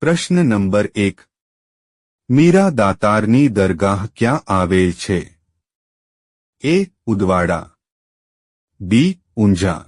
પ્રશ્ન નંબર 1. મીરા દાતારની દરગાહ ક્યાં આવેલ છે? એ. ઉદવાડા, બી. ઊંઝા,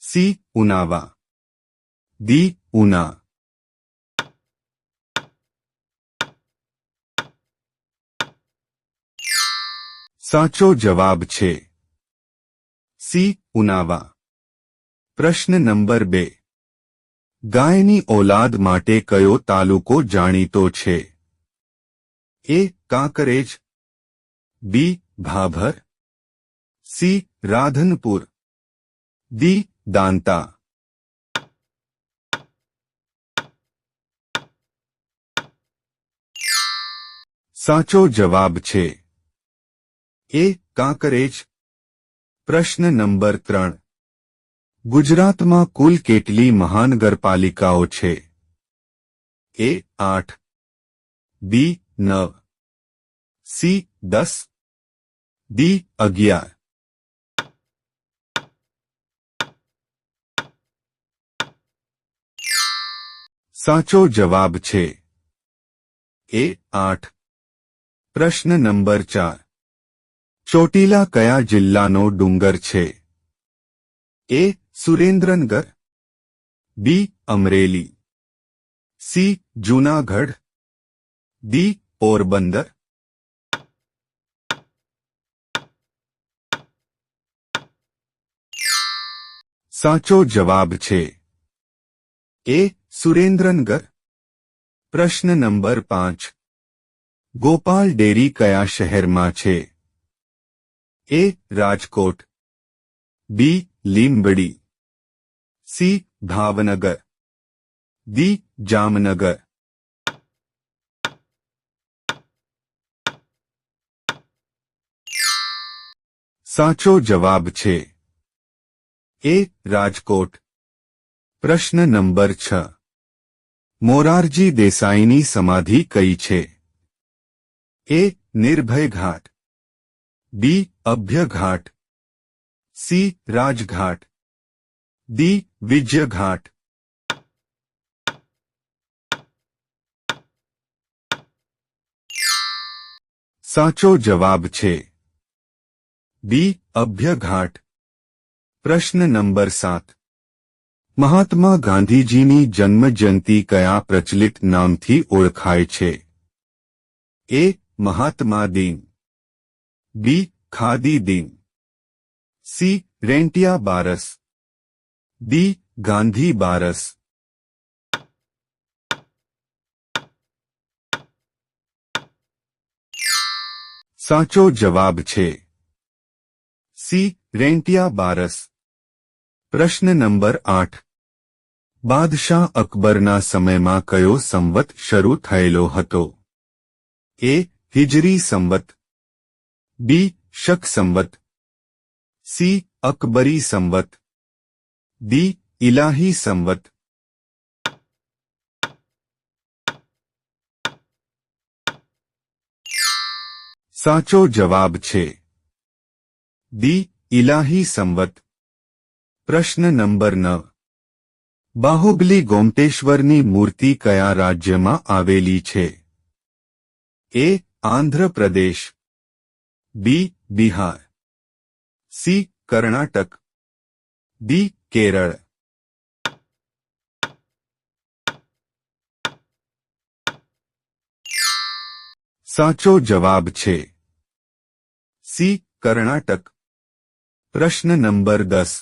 સી. ઉનાવા, ડી. ઉના. સાચો જવાબ છે સી. ઉનાવા. પ્રશ્ન નંબર 2. ગાયની ઓલાદ માટે કયો તાલુકો જાણીતો છે? એ. કાંકરેજ, બી. ભાભર, સી. રાધનપુર, ડી. દાંતા. સાચો જવાબ છે એ. કાંકરેજ. પ્રશ્ન નંબર 3. ગુજરાતમાં કુલ કેટલી મહાનગરપાલિકાઓ છે? એ. 8, બી. 9, સી. 10, ડી. 11. સાચો જવાબ છે એ. 8. પ્રશ્ન નંબર 4. ચોટીલા કયા જિલ્લાનો ડુંગર છે? એ. સુરેન્દ્રનગર, બી. અમરેલી, સી. જૂનાગઢ, ડી. પોરબંદર. સાચો જવાબ છે એ. સુરેન્દ્રનગર. પ્રશ્ન નંબર 5. ગોપાલ ડેરી કયા શહેરમાં છે? એ. રાજકોટ, બી. લીંબડી, સી. ભાવનગર, ડી. જામનગર. સાચો જવાબ છે એ. રાજકોટ. પ્રશ્ન નંબર 6. મોરારજી દેસાઈની સમાધિ કઈ છે? એ. નિર્ભય ઘાટ, બી. અભ્ય ઘાટ, સી. રાજઘાટ, ડી. વિજય ઘાટ. સાચો જવાબ છે બી. અભ્ય ઘાટ. પ્રશ્ન નંબર 7. મહાત્મા ગાંધીજીની જન્મજયંતિ કયા પ્રચલિત નામથી ઓળખાય છે? એ. મહાત્મા દિન, બી. ખાદી દિન, સી. રેંટિયા બારસ, ડી. ગાંધી બારસ. સાચો જવાબ છે સી. રેંટિયા બારસ. પ્રશ્ન નંબર 8. બાદશાહ અકબરના સમયમાં કયો સંવત શરૂ થયેલો હતો? એ. હિજરી સંવત, બી. શક સંવત, સી. અકબરી સંવત, ડી. ઇલાહી સંવત. સાચો જવાબ છે ડી. ઇલાહી સંવત. પ્રશ્ન નંબર 9. બાહુબલી ગોમટેશ્વરની મૂર્તિ કયા રાજ્યમાં આવેલી છે? એ. આંધ્ર પ્રદેશ, બી. બિહાર, સી. કર્ણાટક, ડી. કેરળ. સાચો જવાબ છે સી. કર્ણાટક. પ્રશ્ન નંબર 10.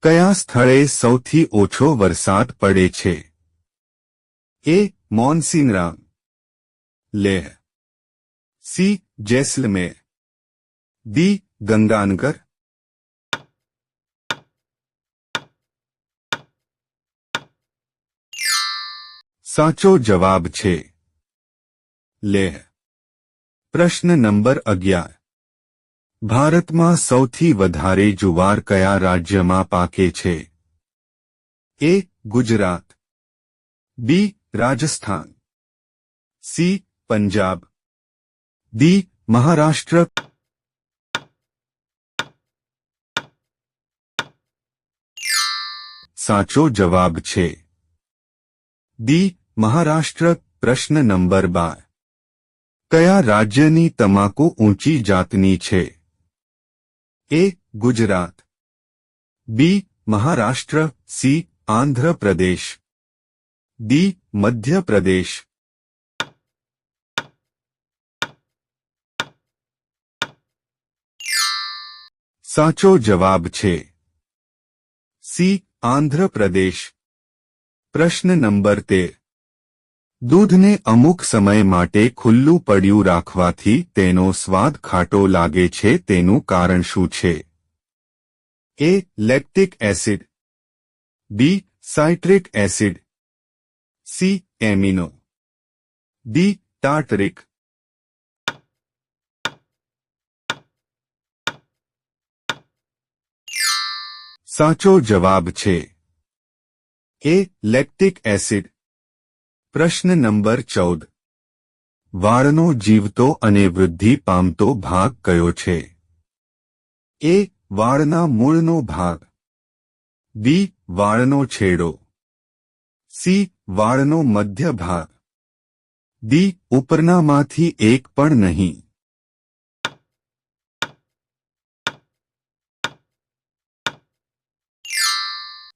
કયા સ્થળે સૌથી ઓછો વરસાદ પડે છે? એ. મોનસિનરામ, લેહ, સી. જેસલમેર, ડી. ગંગાનગર. સાચો જવાબ છે લેહ. પ્રશ્ન નંબર 11. ભારતમાં સૌથી વધારે જુવાર કયા રાજ્યમાં પાકે છે? એ. ગુજરાત, બી. રાજસ્થાન, સી. પંજાબ, ડી. મહારાષ્ટ્ર. સાચો જવાબ છે ડી મહારાષ્ટ્ર. પ્રશ્ન નંબર 12. કયા રાજ્યની તમાકુ ઊંચી જાતની છે? એ. ગુજરાત. બી. મહારાષ્ટ્ર. સી. આંધ્ર પ્રદેશ. ડી. મધ્ય પ્રદેશ. સાચો જવાબ છે સી. આંધ્ર પ્રદેશ. પ્રશ્ન નંબર 13. દૂધને અમુક સમય માટે ખુલ્લું પડ્યું રાખવાથી તેનો સ્વાદ ખાટો લાગે છે તેનું કારણ શું છે? A. Lactic acid. B. Citric acid. C. Amino. D. Tartaric. સાચો જવાબ છે એ. Lactic acid. પ્રશ્ન નંબર 14. વાળનો જીવતો અને વૃદ્ધિ પામતો ભાગ કયો છે? એ. વાળના મૂળનો ભાગ. બી. વાળનો છેડો. સી. વાળનો મધ્ય ભાગ. ડી. ઉપરનામાંથી એક પણ નહીં.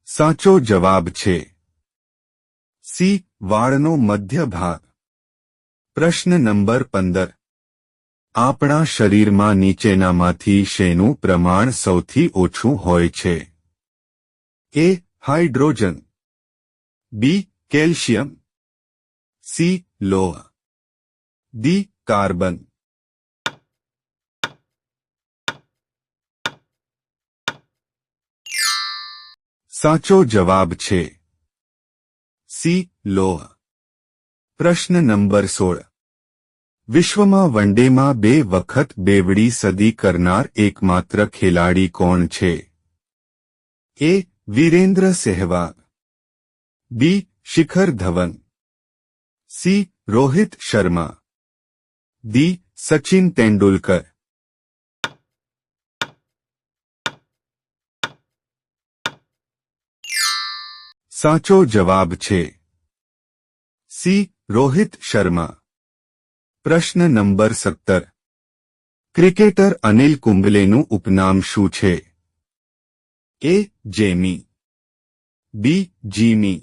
સાચો જવાબ છે સી. વાળનો મધ્ય ભાગ. પ્રશ્ન નંબર 15. આપણા શરીરમાં નીચેનામાંથી શેનું પ્રમાણ સૌથી ઓછું હોય છે? એ. હાઇડ્રોજન. બી. કેલ્શિયમ. સી. લોહ. ડી. કાર્બન. સાચો જવાબ છે સી. લોહ. પ્રશ્ન નંબર 16. વિશ્વમાં વનડેમાં 2 વખત બેવડી સદી કરનાર એકમાત્ર ખેલાડી કોણ છે? એ. વીરેન્દ્ર સહેવાગ. બી. શિખર ધવન. સી. રોહિત શર્મા. ડી. સચિન તેંડુલકર. સાચો જવાબ છે સી. રોહિત શર્મા. પ્રશ્ન નંબર 17. ક્રિકેટર અનિલ કુંબલેનું ઉપનામ શું છે? એ. જેમી. બી. જીમી.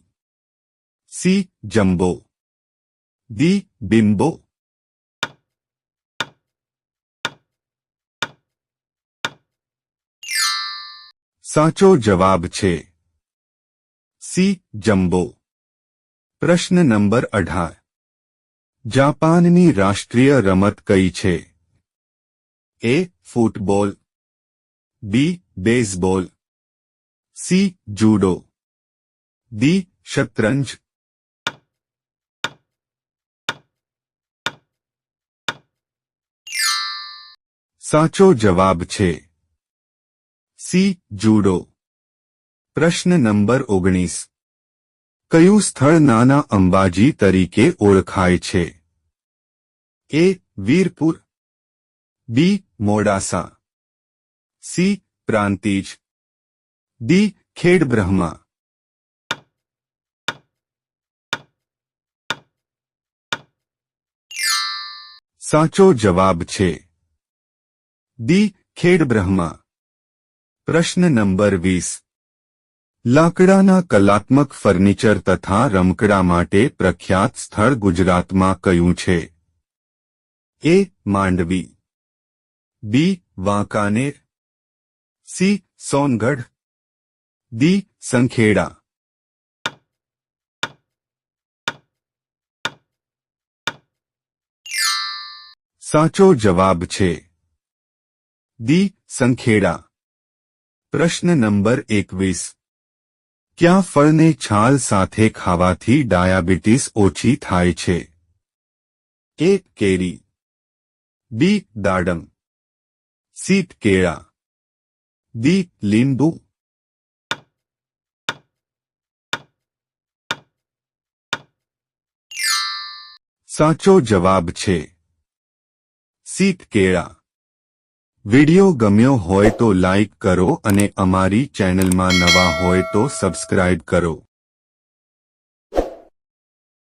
સી. જમ્બો. ડી. બિમ્બો. સાચો જવાબ છે સી. જમ્બો. પ્રશ્ન નંબર 18. જાપાનની રાષ્ટ્રીય રમત કઈ છે? એ. ફૂટબોલ. બી. બેઝબોલ. સી. જુડો. ડી. શતરંજ. સાચો જવાબ છે સી. જુડો. પ્રશ્ન નંબર 19. કયું સ્થળ નાના અંબાજી તરીકે ઓળખાય છે? એ. વીરપુર. બી. મોડાસા. સી. પ્રાંતિજ. ડી. ખેડબ્રહ્મા. સાચો જવાબ છે ડી. ખેડબ્રહ્મા. પ્રશ્ન નંબર 20. લાકડાના કલાત્મક ફર્નિચર તથા રમકડા માટે પ્રખ્યાત સ્થળ ગુજરાતમાં કયું છે? એ. માંડવી. બી. વાંકાનેર. સી. સોનગઢ. ડી. સંખેડા. સાચો જવાબ છે ડી. સંખેડા. પ્રશ્ન નંબર 21. કયા ફળને છાલ સાથે ખાવાથી ડાયાબિટીસ ઓછી થાય છે? એ. કેરી. બી. દાડમ. સી. કેળા. ડી. લીંબુ. સાચો જવાબ છે સી. કેળા. વિડિયો ગમ્યો હોય તો લાઇક કરો અને અમારી ચેનલમાં નવા હોય તો સબસ્ક્રાઇબ કરો.